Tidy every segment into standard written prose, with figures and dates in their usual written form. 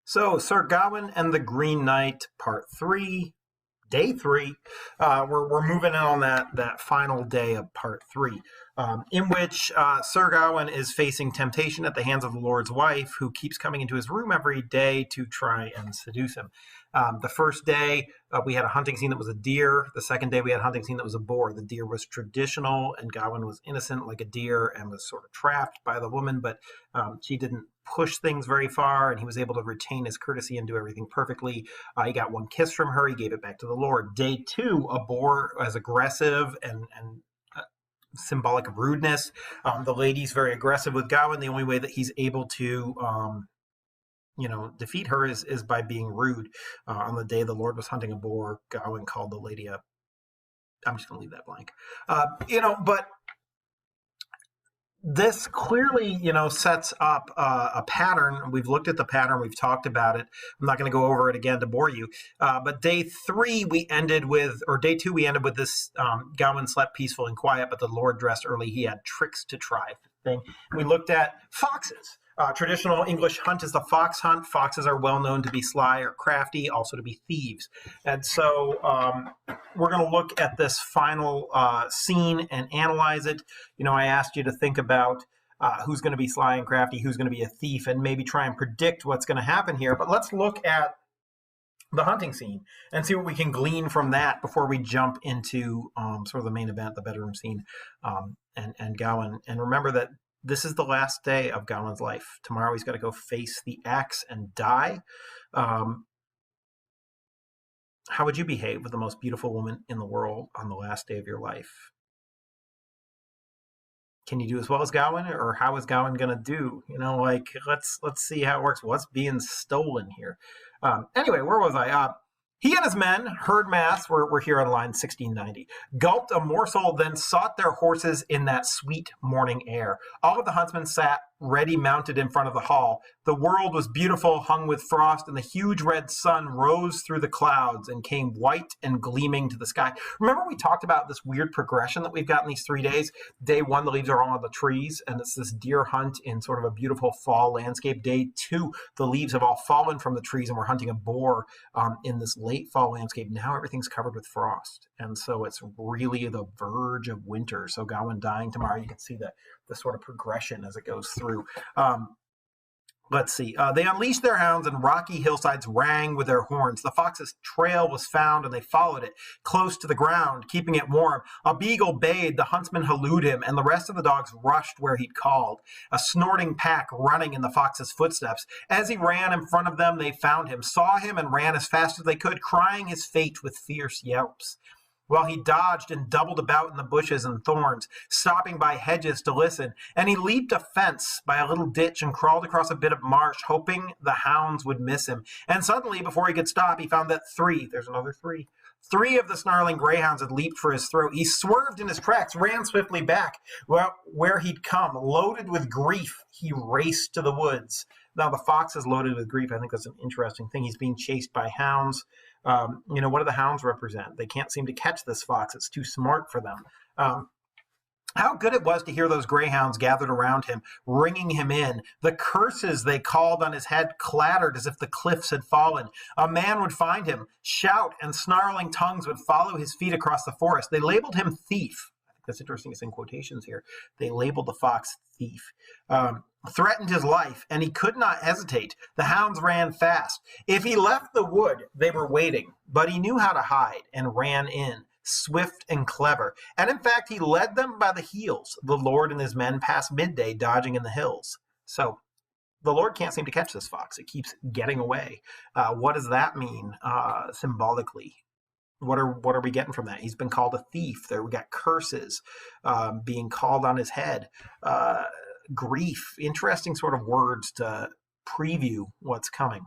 So, Sir Gawain and the Green Knight, Part 3, Day 3. We're moving in on that final day of Part 3, in which Sir Gawain is facing temptation at the hands of the Lord's wife, who keeps coming into his room every day to try and seduce him. The first day, we had a hunting scene that was a deer. The second day, we had a hunting scene that was a boar. The deer was traditional, and Gawain was innocent like a deer and was sort of trapped by the woman, but she didn't push things very far, and he was able to retain his courtesy and do everything perfectly. He got one kiss from her. He gave it back to the Lord. Day 2, a boar was aggressive and symbolic of rudeness. The lady's very aggressive with Gawain. The only way that he's able to defeat her is by being rude. On the day the Lord was hunting a boar, Gawain called the lady up. I'm just going to leave that blank. But this clearly, sets up a pattern. We've looked at the pattern. We've talked about it. I'm not going to go over it again to bore you. But day 2, we ended with this Gawain slept peaceful and quiet, but the Lord dressed early. He had tricks to try thing. We looked at foxes. Traditional English hunt is the fox hunt. Foxes are well known to be sly or crafty, also to be thieves. And so we're going to look at this final scene and analyze it. I asked you to think about who's going to be sly and crafty, who's going to be a thief, and maybe try and predict what's going to happen here. But let's look at the hunting scene and see what we can glean from that before we jump into sort of the main event, the bedroom scene, and Gawain. And remember that this is the last day of Gawain's life. Tomorrow he's got to go face the axe and die. How would you behave with the most beautiful woman in the world on the last day of your life? Can you do as well as Gawain, or how is Gawain going to do? Let's see how it works. What's being stolen here? Anyway, where was I? He and his men heard mass, we're here on line 1690, gulped a morsel, then sought their horses in that sweet morning air. All of the huntsmen sat ready mounted in front of the hall. The world was beautiful, hung with frost, and the huge red sun rose through the clouds and came white and gleaming to the sky. Remember we talked about this weird progression that we've got in these 3 days? Day 1, the leaves are all on the trees, and it's this deer hunt in sort of a beautiful fall landscape. Day 2, the leaves have all fallen from the trees, and we're hunting a boar in this late fall landscape. Now everything's covered with frost, and so it's really the verge of winter. So Gawain dying tomorrow, you can see the sort of progression as it goes through. Let's see. They unleashed their hounds, and rocky hillsides rang with their horns. The fox's trail was found, and they followed it close to the ground, keeping it warm. A beagle bayed, the huntsman hallooed him, and the rest of the dogs rushed where he'd called, a snorting pack running in the fox's footsteps. As he ran in front of them, they found him, saw him, and ran as fast as they could, crying his fate with fierce yelps. While he dodged and doubled about in the bushes and thorns, stopping by hedges to listen, and he leaped a fence by a little ditch and crawled across a bit of marsh, hoping the hounds would miss him. And suddenly, before he could stop, he found that three of the snarling greyhounds had leaped for his throat. He swerved in his tracks, ran swiftly back where he'd come. Loaded with grief, he raced to the woods. Now, the fox is loaded with grief. I think that's an interesting thing. He's being chased by hounds. What do the hounds represent? They can't seem to catch this fox. It's too smart for them. How good it was to hear those greyhounds gathered around him, ringing him in. The curses they called on his head clattered as if the cliffs had fallen. A man would find him, shout, and snarling tongues would follow his feet across the forest. They labeled him thief. I think that's interesting. It's in quotations here. They labeled the fox thief. Threatened his life, and he could not hesitate. The hounds ran fast. If he left the wood, they were waiting, but he knew how to hide and ran in, swift and clever. And in fact, he led them by the heels. The Lord and his men passed midday, dodging in the hills. So the Lord can't seem to catch this fox. It keeps getting away. What does that mean symbolically? What are we getting from that? He's been called a thief. There we got curses being called on his head. Grief, interesting sort of words to preview what's coming.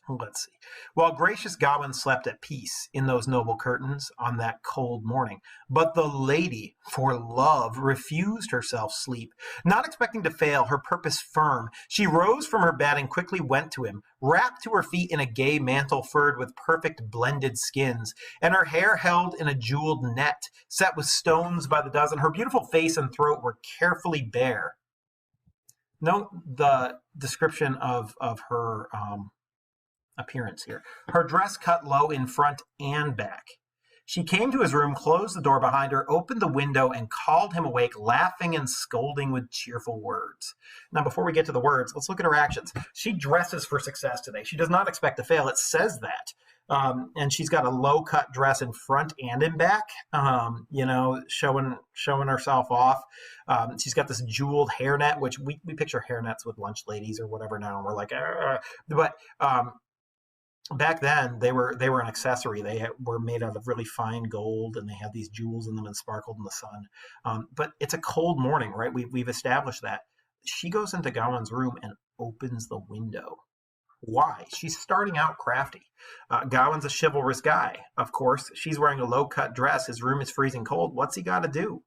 Let's see. While gracious Gawain slept at peace in those noble curtains on that cold morning, but the lady, for love, refused herself sleep. Not expecting to fail, her purpose firm, she rose from her bed and quickly went to him, wrapped to her feet in a gay mantle furred with perfect blended skins, and her hair held in a jeweled net, set with stones by the dozen. Her beautiful face and throat were carefully bare. Note the description of her appearance here. Her dress cut low in front and back. She came to his room, closed the door behind her, opened the window, and called him awake, laughing and scolding with cheerful words. Now, before we get to the words, let's look at her actions. She dresses for success today. She does not expect to fail. It says that. And she's got a low-cut dress in front and in back, showing herself off. She's got this jeweled hairnet, which we picture hairnets with lunch ladies or whatever now, and we're like, but back then they were an accessory. They were made out of really fine gold, and they had these jewels in them and sparkled in the sun. But it's a cold morning, right? We've established that. She goes into Gawain's room and opens the window. Why? She's starting out crafty. Gawain's a chivalrous guy, of course. She's wearing a low-cut dress. His room is freezing cold. What's he got to do?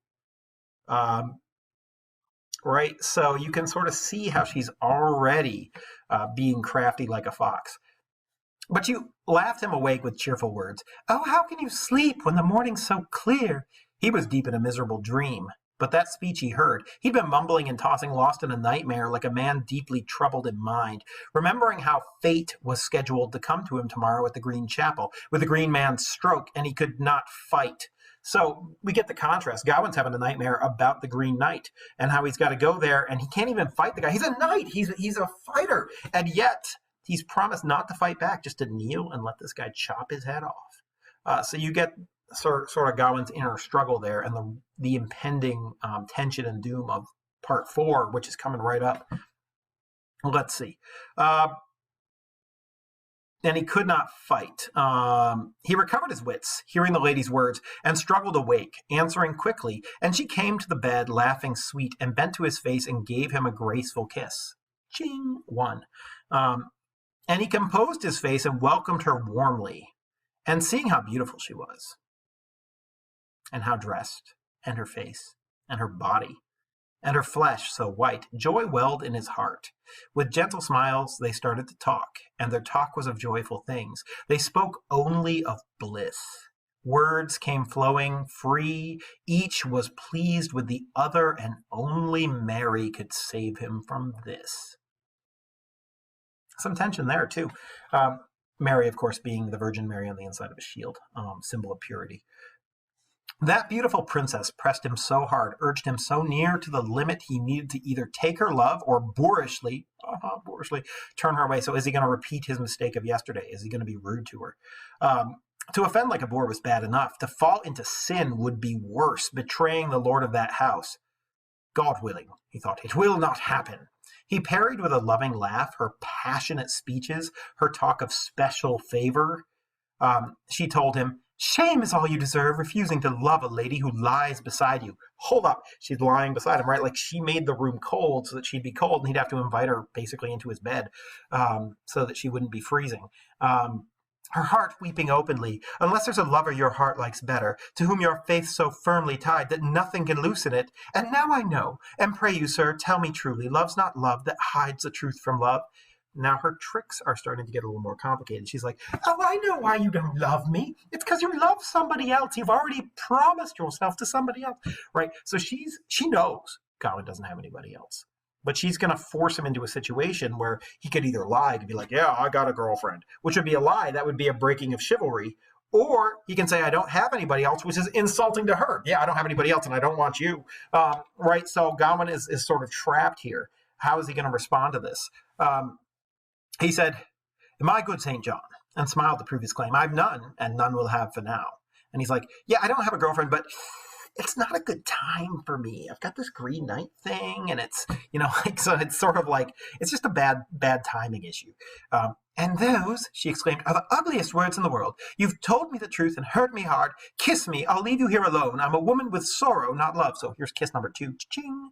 Right? So you can sort of see how she's already being crafty like a fox. But you laughed him awake with cheerful words. Oh, how can you sleep when the morning's so clear? He was deep in a miserable dream. But that speech he heard, he'd been mumbling and tossing, lost in a nightmare like a man deeply troubled in mind, remembering how fate was scheduled to come to him tomorrow at the Green Chapel, with the Green Man's stroke, and he could not fight. So we get the contrast. Gawain's having a nightmare about the Green Knight and how he's got to go there, and he can't even fight the guy. He's a knight. He's a fighter. And yet he's promised not to fight back, just to kneel and let this guy chop his head off. So you get sort of Gawain's inner struggle there, and the impending tension and doom of part 4, which is coming right up. Let's see. And he could not fight. He recovered his wits, hearing the lady's words, and struggled awake, answering quickly. And she came to the bed, laughing sweet, and bent to his face and gave him a graceful kiss. Ching! 1. And he composed his face and welcomed her warmly. And seeing how beautiful she was, and how dressed, and her face, and her body, and her flesh so white, joy welled in his heart. With gentle smiles they started to talk, and their talk was of joyful things. They spoke only of bliss. Words came flowing free, each was pleased with the other, and only Mary could save him from this. Some tension there, too. Mary, of course, being the Virgin Mary on the inside of a shield, symbol of purity. That beautiful princess pressed him so hard, urged him so near to the limit he needed to either take her love or boorishly turn her away. So is he going to repeat his mistake of yesterday? Is he going to be rude to her? To offend like a boor was bad enough. To fall into sin would be worse, betraying the lord of that house. God willing, he thought, it will not happen. He parried with a loving laugh her passionate speeches, her talk of special favor. She told him, shame is all you deserve, refusing to love a lady who lies beside you. Hold up, she's lying beside him, right? Like she made the room cold so that she'd be cold, and he'd have to invite her basically into his bed so that she wouldn't be freezing. Her heart weeping openly, unless there's a lover your heart likes better, to whom your faith's so firmly tied that nothing can loosen it. And now I know, and pray you, sir, tell me truly, love's not love that hides the truth from love. Now her tricks are starting to get a little more complicated. She's like, oh, I know why you don't love me. It's because you love somebody else. You've already promised yourself to somebody else, right? So she knows Gawain doesn't have anybody else. But she's going to force him into a situation where he could either lie, he could be like, yeah, I got a girlfriend, which would be a lie. That would be a breaking of chivalry. Or he can say, I don't have anybody else, which is insulting to her. Yeah, I don't have anybody else, and I don't want you. Right? So Gawain is sort of trapped here. How is he going to respond to this? He said, my good St. John, and smiled to prove his claim. I've none, and none will have for now. And he's like, yeah, I don't have a girlfriend, but it's not a good time for me. I've got this Green Knight thing, and it's, so it's sort of like, it's just a bad timing issue. And those, she exclaimed, are the ugliest words in the world. You've told me the truth and hurt me hard. Kiss me. I'll leave you here alone. I'm a woman with sorrow, not love. So here's kiss number 2. Ching.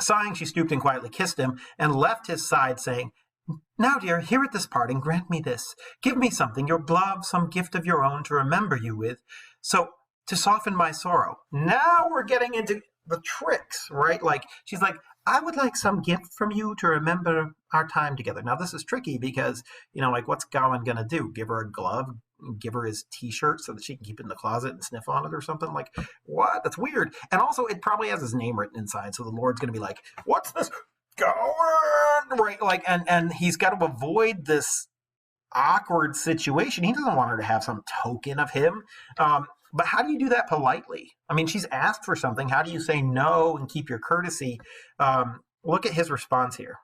Sighing, she stooped and quietly kissed him and left his side, saying, now, dear, here at this parting, grant me this. Give me something, your glove, some gift of your own to remember you with. So, to soften my sorrow. Now we're getting into the tricks, right? Like, she's like, I would like some gift from you to remember our time together. Now, this is tricky because, like, what's Gawain going to do? Give her a glove? give her his t-shirt so that she can keep it in the closet and sniff on it or something. Like, what? That's weird. And also, it probably has his name written inside, so the Lord's going to be like, what's this? Gawain! Right? Like, and he's got to avoid this awkward situation. He doesn't want her to have some token of him. But how do you do that politely? I mean, she's asked for something. How do you say no and keep your courtesy? Look at his response here.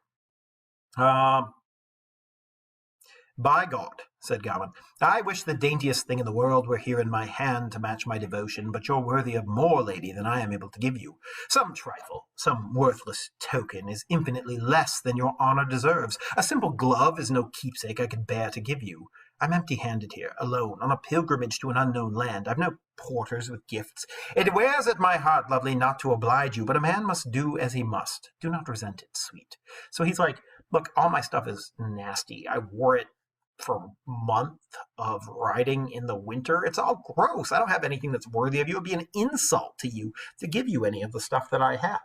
By God, said Gawain, I wish the daintiest thing in the world were here in my hand to match my devotion, but you're worthy of more, lady, than I am able to give you. Some trifle, some worthless token is infinitely less than your honor deserves. A simple glove is no keepsake I could bear to give you. I'm empty-handed here, alone, on a pilgrimage to an unknown land. I've no porters with gifts. It wears at my heart, lovely, not to oblige you, but a man must do as he must. Do not resent it, sweet. So he's like, look, all my stuff is nasty. I wore it for a month of riding in the winter. It's all gross. I don't have anything that's worthy of you. It would be an insult to you to give you any of the stuff that I have.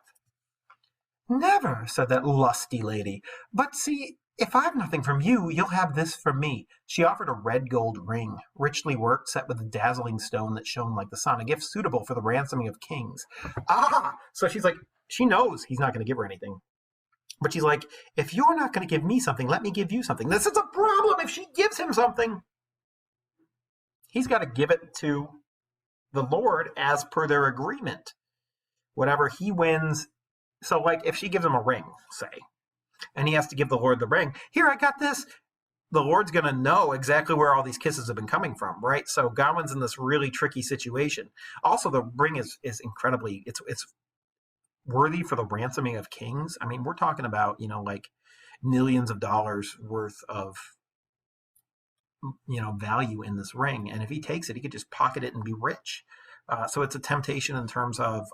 Never, said that lusty lady. But see, if I've nothing from you, you'll have this from me. She offered a red gold ring, richly worked, set with a dazzling stone that shone like the sun, a gift suitable for the ransoming of kings. So she's like, she knows he's not going to give her anything. But she's like, if you're not going to give me something, let me give you something. This is a problem. If she gives him something, he's got to give it to the Lord as per their agreement. Whatever he wins. So, like, if she gives him a ring, say, and he has to give the Lord the ring, here, I got this. The Lord's going to know exactly where all these kisses have been coming from, right? So Gawain's in this really tricky situation. Also, the ring is incredibly, it's worthy for the ransoming of kings. I mean, we're talking about, like millions of dollars worth of, value in this ring. And if he takes it, he could just pocket it and be rich. So it's a temptation in terms of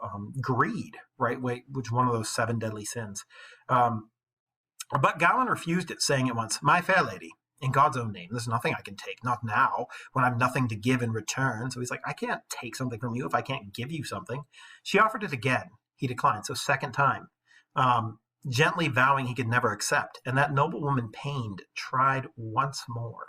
greed, right? Which one of those 7 deadly sins. But Gawain refused it, saying at once, my fair lady, in God's own name, there's nothing I can take, not now, when I've nothing to give in return. So he's like, I can't take something from you if I can't give you something. She offered it again. He declined. So second time, gently vowing he could never accept. And that noblewoman, pained, tried once more.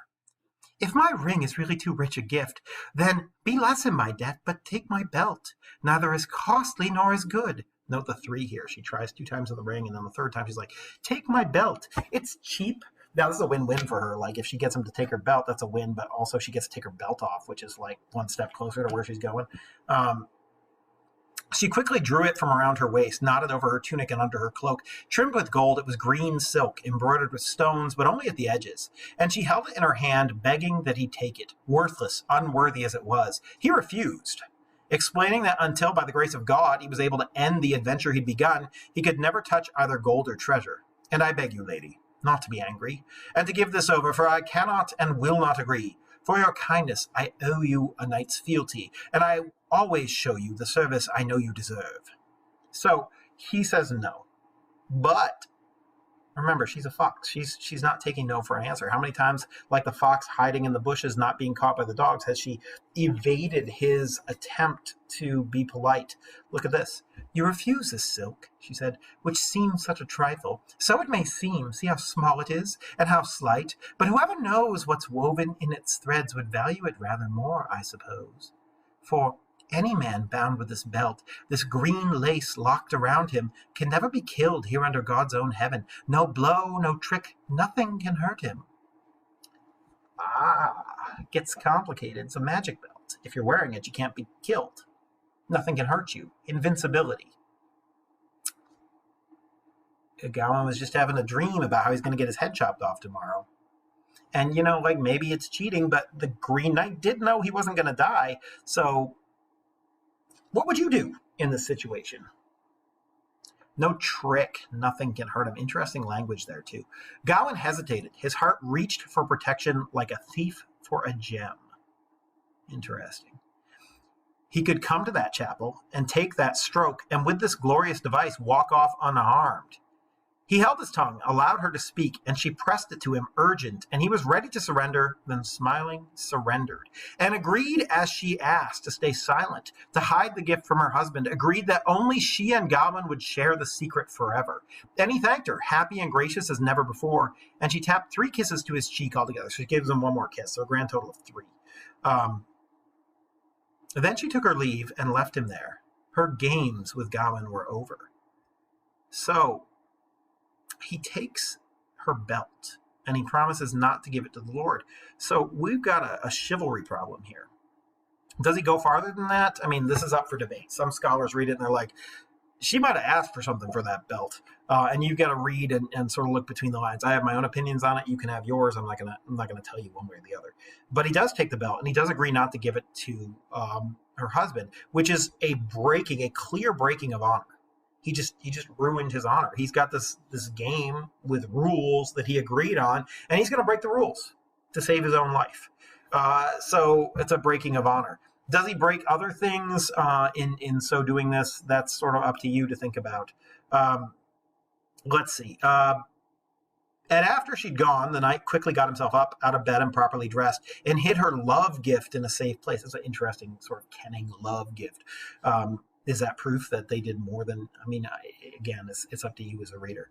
If my ring is really too rich a gift, then be less in my debt, but take my belt, neither as costly nor as good. Note the 3 here. She tries 2 times on the ring, and then the 3rd time she's like, take my belt. It's cheap. Now, this is a win-win for her. Like, if she gets him to take her belt, that's a win, but also she gets to take her belt off, which is like 1 step closer to where she's going. She quickly drew it from around her waist, knotted over her tunic and under her cloak. Trimmed with gold, it was green silk, embroidered with stones, but only at the edges. And she held it in her hand, begging that he take it, worthless, unworthy as it was. He refused, explaining that until, by the grace of God, he was able to end the adventure he'd begun, he could never touch either gold or treasure. And I beg you, lady, not to be angry, and to give this over, for I cannot and will not agree. For your kindness, I owe you a knight's fealty, and I always show you the service I know you deserve. So he says no. But remember, she's a fox. She's not taking no for an answer. How many times, like the fox hiding in the bushes, not being caught by the dogs, has she evaded his attempt to be polite? Look at this. You refuse this silk, she said, which seems such a trifle. So it may seem. See how small it is, and how slight. But whoever knows what's woven in its threads would value it rather more, I suppose. For any man bound with this belt, this green lace locked around him, can never be killed here under God's own heaven. No blow, no trick, nothing can hurt him. It gets complicated. It's a magic belt. If you're wearing it, you can't be killed. Nothing can hurt you. Invincibility. Gawain was just having a dream about how he's going to get his head chopped off tomorrow. And, maybe it's cheating, but the Green Knight did know he wasn't going to die. So what would you do in this situation? No trick. Nothing can hurt him. Interesting language there, too. Gawain hesitated. His heart reached for protection like a thief for a gem. Interesting. He could come to that chapel and take that stroke, and with this glorious device, walk off unharmed. He held his tongue, allowed her to speak, and she pressed it to him, urgent, and he was ready to surrender, then smiling, surrendered, and agreed as she asked to stay silent, to hide the gift from her husband, agreed that only she and Gawain would share the secret forever. And he thanked her, happy and gracious as never before, and she tapped 3 kisses to his cheek altogether. She gives him 1 more kiss, so a grand total of 3. Um, then she took her leave and left him there. Her games with Gawain were over. So he takes her belt and he promises not to give it to the Lord. So we've got a chivalry problem here. Does he go farther than that? I mean, this is up for debate. Some scholars read it and they're like, she might have asked for something for that belt. And you've got to read and sort of look between the lines. I have my own opinions on it. You can have yours. I'm not gonna tell you one way or the other. But he does take the belt and he does agree not to give it to her husband, which is a clear breaking of honor. He just ruined his honor. He's got this game with rules that he agreed on, and he's going to break the rules to save his own life. So it's a breaking of honor. Does he break other things in so doing this? That's sort of up to you to think about. Let's see. And after she'd gone, the knight quickly got himself up out of bed and properly dressed and hid her love gift in a safe place. It's an interesting sort of kenning love gift. Is that proof that they did more than, again, it's up to you as a reader.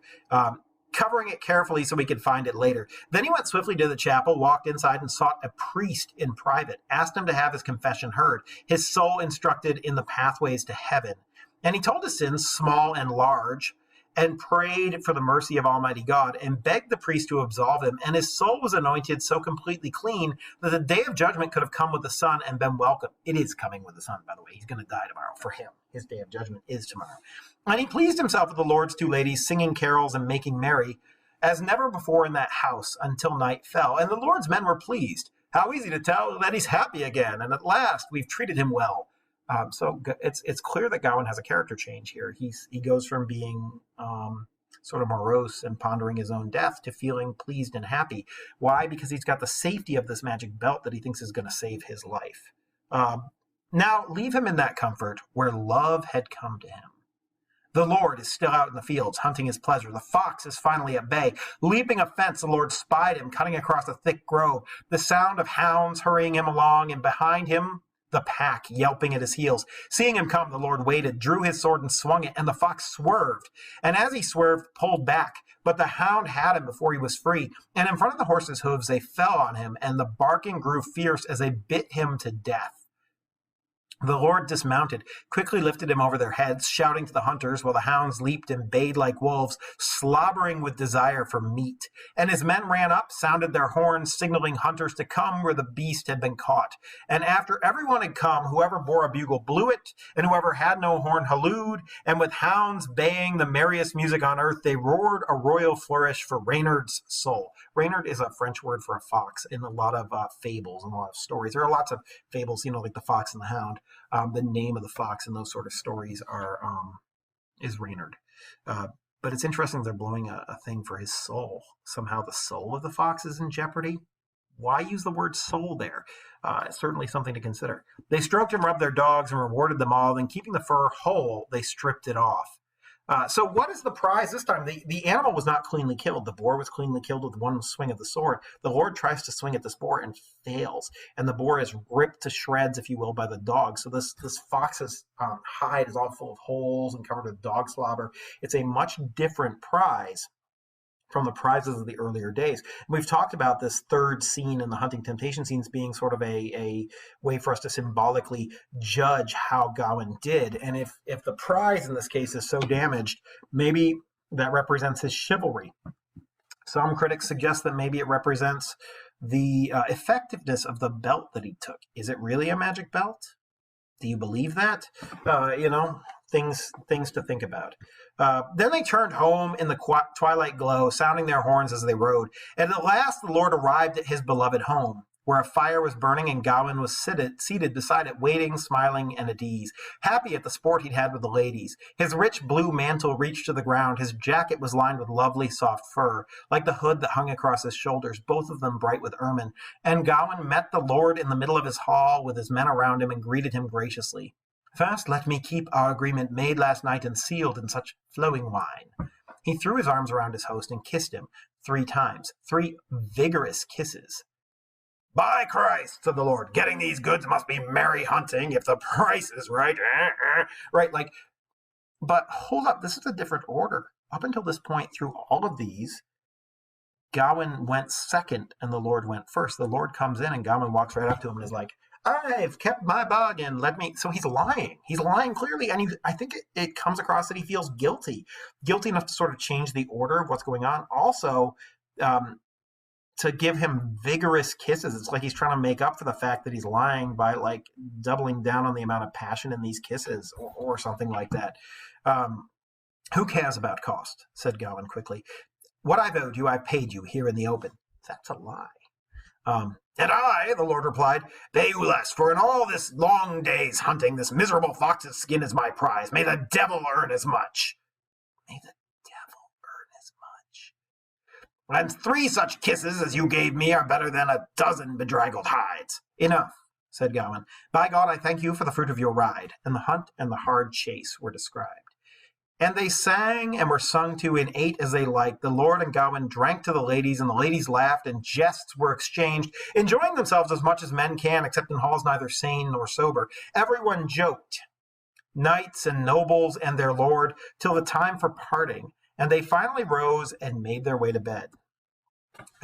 Covering it carefully so we could find it later. Then he went swiftly to the chapel, walked inside and sought a priest in private, asked him to have his confession heard, his soul instructed in the pathways to heaven. And he told his sins, small and large, and prayed for the mercy of Almighty God and begged the priest to absolve him. And his soul was anointed so completely clean that the day of judgment could have come with the sun and been welcome. It is coming with the sun, by the way. He's going to die tomorrow for him. His day of judgment is tomorrow. And he pleased himself with the Lord's two ladies, singing carols and making merry, as never before in that house until night fell. And the Lord's men were pleased. How easy to tell that he's happy again. And at last we've treated him well. So it's clear that Gawain has a character change here. He goes from being sort of morose and pondering his own death to feeling pleased and happy. Why? Because he's got the safety of this magic belt that he thinks is going to save his life. Now leave him in that comfort where love had come to him. The Lord is still out in the fields, hunting his pleasure. The fox is finally at bay. Leaping a fence, the Lord spied him, cutting across a thick grove. The sound of hounds hurrying him along, and behind him the pack yelping at his heels. Seeing him come, the Lord waited, drew his sword and swung it, and the fox swerved. And as he swerved, pulled back. But the hound had him before he was free. And in front of the horse's hooves, they fell on him, and the barking grew fierce as they bit him to death. The Lord dismounted, quickly lifted him over their heads, shouting to the hunters, while the hounds leaped and bayed like wolves, slobbering with desire for meat. And his men ran up, sounded their horns, signaling hunters to come where the beast had been caught. And after everyone had come, whoever bore a bugle blew it, and whoever had no horn hallooed, and with hounds baying the merriest music on earth, they roared a royal flourish for Reynard's soul. Reynard is a French word for a fox in a lot of fables and a lot of stories. There are lots of fables, like the fox and the hound. The name of the fox in those sort of stories is Reynard. But it's interesting they're blowing a thing for his soul. Somehow the soul of the fox is in jeopardy. Why use the word soul there? It's certainly something to consider. They stroked and rubbed their dogs and rewarded them all. Then keeping the fur whole, they stripped it off. So what is the prize this time? The animal was not cleanly killed. The boar was cleanly killed with one swing of the sword. The Lord tries to swing at this boar and fails. And the boar is ripped to shreds, if you will, by the dog. So this fox's hide is all full of holes and covered with dog slobber. It's a much different prize from the prizes of the earlier days. We've talked about this third scene in the hunting temptation scenes being sort of a way for us to symbolically judge how Gawain did. And if the prize in this case is so damaged, maybe that represents his chivalry. Some critics suggest that maybe it represents the effectiveness of the belt that he took. Is it really a magic belt? Do you believe that? Things to think about. Then they turned home in the twilight glow, sounding their horns as they rode. And at last the Lord arrived at his beloved home, where a fire was burning and Gawain was seated beside it, waiting, smiling, and at ease, happy at the sport he'd had with the ladies. His rich blue mantle reached to the ground. His jacket was lined with lovely soft fur, like the hood that hung across his shoulders, both of them bright with ermine. And Gawain met the Lord in the middle of his hall with his men around him and greeted him graciously. First, let me keep our agreement made last night and sealed in such flowing wine. He threw his arms around his host and kissed him 3 times, 3 vigorous kisses. By Christ, said the Lord, getting these goods must be merry hunting if the price is right. Right, but hold up, this is a different order. Up until this point, through all of these, Gawain went second and the Lord went first. The Lord comes in and Gawain walks right up to him and is like, I've kept my bargain. Let me. So he's lying. He's lying clearly. And I think it comes across that he feels guilty enough to sort of change the order of what's going on. Also, to give him vigorous kisses. It's like he's trying to make up for the fact that he's lying by like doubling down on the amount of passion in these kisses or something like that. Who cares about cost? Said Gawain quickly. What I've owed you, I've paid you here in the open. That's a lie. And I, the Lord replied, pay you less, for in all this long day's hunting, this miserable fox's skin is my prize. May the devil earn as much. May the devil earn as much. And 3 such kisses as you gave me are better than a dozen bedraggled hides. Enough, said Gawain. By God, I thank you for the fruit of your ride. And the hunt and the hard chase were described. And they sang and were sung to and ate as they liked. The Lord and Gawain drank to the ladies, and the ladies laughed, and jests were exchanged, enjoying themselves as much as men can, except in halls neither sane nor sober. Everyone joked, knights and nobles and their lord, till the time for parting, and they finally rose and made their way to bed.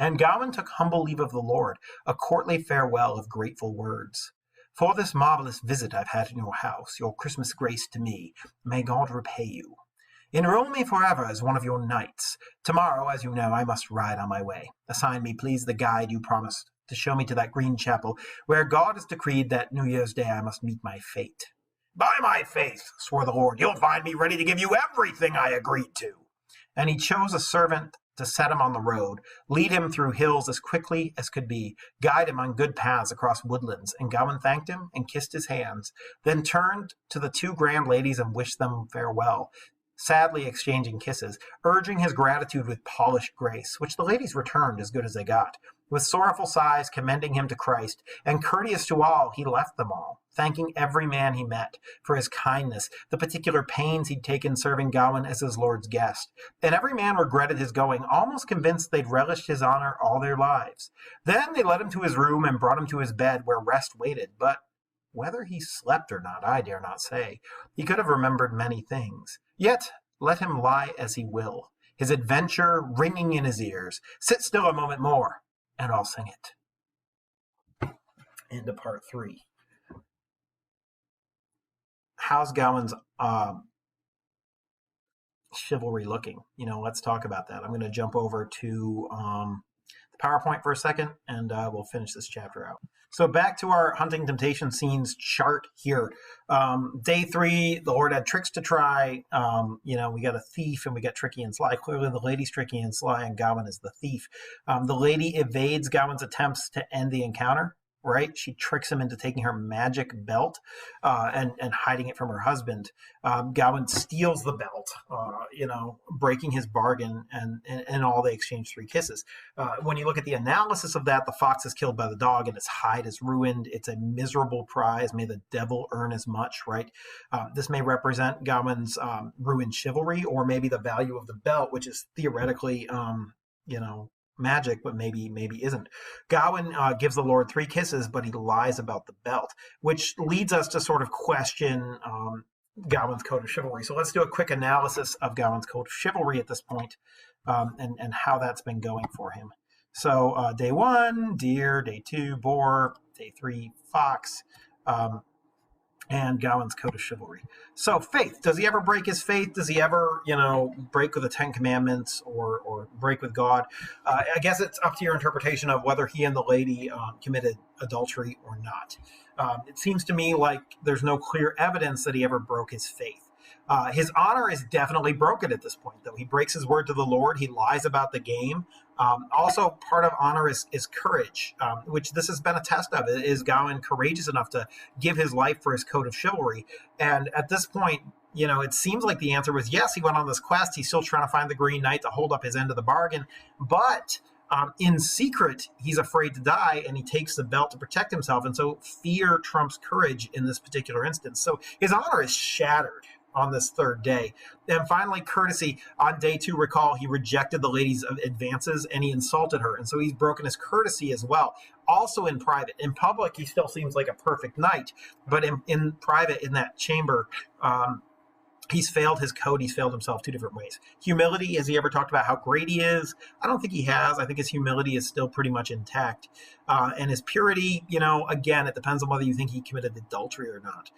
And Gawain took humble leave of the Lord, a courtly farewell of grateful words. For this marvelous visit I've had in your house, your Christmas grace to me, may God repay you. Enroll me forever as one of your knights. Tomorrow, as you know, I must ride on my way. Assign me, please, the guide you promised to show me to that green chapel, where God has decreed that New Year's Day I must meet my fate. By my faith, swore the Lord, you'll find me ready to give you everything I agreed to. And he chose a servant to set him on the road, lead him through hills as quickly as could be, guide him on good paths across woodlands. And Gawain thanked him and kissed his hands, then turned to the 2 grand ladies and wished them farewell, sadly exchanging kisses, urging his gratitude with polished grace, which the ladies returned as good as they got. With sorrowful sighs commending him to Christ, and courteous to all, he left them all, thanking every man he met for his kindness, the particular pains he'd taken serving Gawain as his lord's guest. And every man regretted his going, almost convinced they'd relished his honor all their lives. Then they led him to his room and brought him to his bed, where rest waited. But whether he slept or not, I dare not say. He could have remembered many things. Yet, let him lie as he will, his adventure ringing in his ears. Sit still a moment more, and I'll sing it. Into part 3. How's Gawain's chivalry looking? Let's talk about that. I'm going to jump over to the PowerPoint for a second, and we'll finish this chapter out. So back to our hunting temptation scenes chart here. Day 3, the Lord had tricks to try. We got a thief and we got tricky and sly. Clearly the lady's tricky and sly and Gawain is the thief. The lady evades Gawain's attempts to end the encounter. Right? She tricks him into taking her magic belt and hiding it from her husband. Gawain steals the belt, breaking his bargain, and all they exchange 3 kisses. When you look at the analysis of that, the fox is killed by the dog and its hide is ruined. It's a miserable prize. May the devil earn as much, right? This may represent Gawain's ruined chivalry, or maybe the value of the belt, which is theoretically, magic, but maybe isn't. Gawain gives the Lord 3 kisses, but he lies about the belt, which leads us to sort of question Gawain's code of chivalry. So let's do a quick analysis of Gawain's code of chivalry at this point, and how that's been going for him. So day 1, deer. Day 2, boar. Day 3, fox. And Gawain's code of chivalry. So faith. Does he ever break his faith? Does he ever, break with the 10 commandments or break with God? I guess it's up to your interpretation of whether he and the lady committed adultery or not. It seems to me like there's no clear evidence that he ever broke his faith. His honor is definitely broken at this point, though. He breaks his word to the Lord. He lies about the game. Also, part of honor is courage, which this has been a test of. Is Gawain courageous enough to give his life for his code of chivalry? And at this point, it seems like the answer was yes. He went on this quest. He's still trying to find the Green Knight to hold up his end of the bargain. But in secret, he's afraid to die, and he takes the belt to protect himself. And so fear trumps courage in this particular instance. So his honor is shattered on this 3rd day. And finally, courtesy. On day 2, recall, he rejected the lady's advances and he insulted her. And so he's broken his courtesy as well. Also in private. In public, he still seems like a perfect knight. But in private, in that chamber, He's failed his code. He's failed himself 2 different ways. Humility, has he ever talked about how great he is? I don't think he has. I think his humility is still pretty much intact. And his purity, again, it depends on whether you think he committed adultery or not.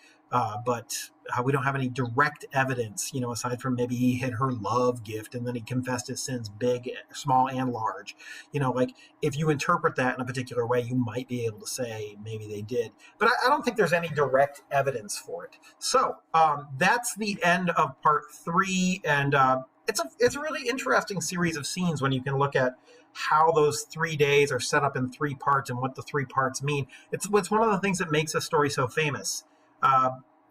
But we don't have any direct evidence, aside from maybe he hid her love gift and then he confessed his sins, big, small, and large. Like if you interpret that in a particular way, you might be able to say maybe they did. But I don't think there's any direct evidence for it. So that's the end of part 3. And it's a really interesting series of scenes when you can look at how those 3 days are set up in 3 parts and what the 3 parts mean. It's one of the things that makes a story so famous.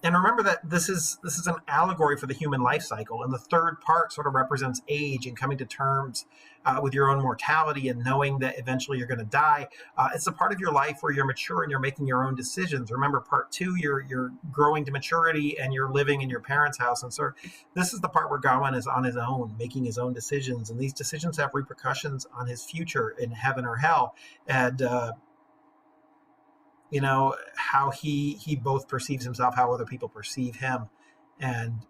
And remember that this is an allegory for the human life cycle, and the 3rd part sort of represents age and coming to terms with your own mortality and knowing that eventually you're going to die. It's a part of your life where you're mature and you're making your own decisions. Remember, part 2, you're growing to maturity and you're living in your parents' house, and so this is the part where Gawain is on his own, making his own decisions, and these decisions have repercussions on his future in heaven or hell, and how he both perceives himself, how other people perceive him. And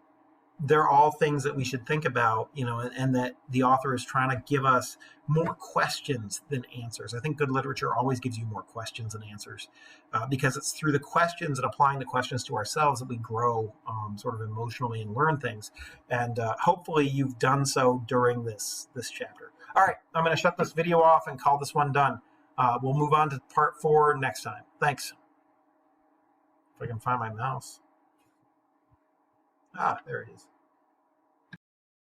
they're all things that we should think about, and that the author is trying to give us more questions than answers. I think good literature always gives you more questions than answers, because it's through the questions and applying the questions to ourselves that we grow sort of emotionally and learn things. And hopefully you've done so during this chapter. All right, I'm going to shut this video off and call this one done. We'll move on to part 4 next time. Thanks. If I can find my mouse. There it is.